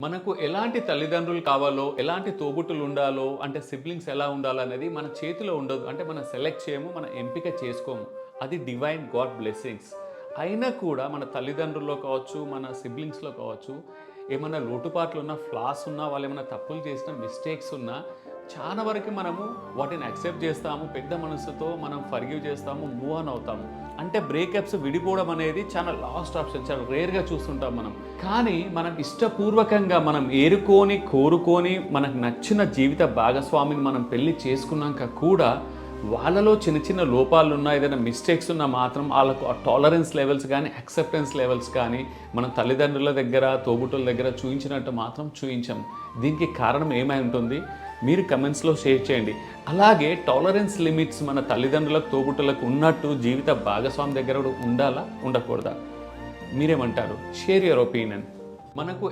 మనకు ఎలాంటి తల్లిదండ్రులు కావాలో, ఎలాంటి తోబుట్టులు ఉండాలో, అంటే సిబ్లింగ్స్ ఎలా ఉండాలనేది మన చేతిలో ఉండదు. అంటే మనం సెలెక్ట్ చేయము, మనం ఎంపిక చేసుకోము. అది డివైన్ గాడ్ బ్లెస్సింగ్స్. అయినా కూడా మన తల్లిదండ్రుల్లో కావచ్చు, మన సిబ్లింగ్స్‌లో కావచ్చు, ఏమన్నా లోటుపాట్లున్నా, ఫ్లాస్ ఉన్నా, వాళ్ళేమన్నా తప్పులు చేసినా, మిస్టేక్స్ ఉన్నా, చాలా వరకు మనము వాటిని యాక్సెప్ట్ చేస్తాము. పెద్ద మనసుతో మనం ఫర్‌గివ్ చేస్తాము, మూవ్ ఆన్ అవుతాము. అంటే బ్రేకప్స్ విడిపోవడం అనేది చాలా లాస్ట్ ఆప్షన్. చాలా రేర్‌గా చూస్తుంటాం మనం. కానీ మనం ఇష్టపూర్వకంగా మనం ఏరుకొని, కోరుకొని, మనకు నచ్చిన జీవిత భాగస్వామిని మనం పెళ్లి చేసుకున్నాక కూడా వాళ్ళలో చిన్న చిన్న లోపాలున్నా, ఏదైనా మిస్టేక్స్ ఉన్నా మాత్రం వాళ్ళకు ఆ టాలరెన్స్ లెవెల్స్ కానీ, యాక్సెప్టెన్స్ లెవెల్స్ కానీ మన తల్లిదండ్రుల దగ్గర, తోబుట్టుల దగ్గర చూయించినట్టు మాత్రం చూయించం. దీనికి కారణం ఏమై ఉంటుంది? మీరు కమెంట్స్‌లో షేర్ చేయండి. అలాగే టాలరెన్స్ లిమిట్స్ మన తల్లిదండ్రులకు, తోబుట్టులకు ఉన్నట్టు జీవిత భాగస్వామి దగ్గర కూడా ఉండాలా? ఉండకూడదా? మీరేమంటారు? Share your opinion. మనకు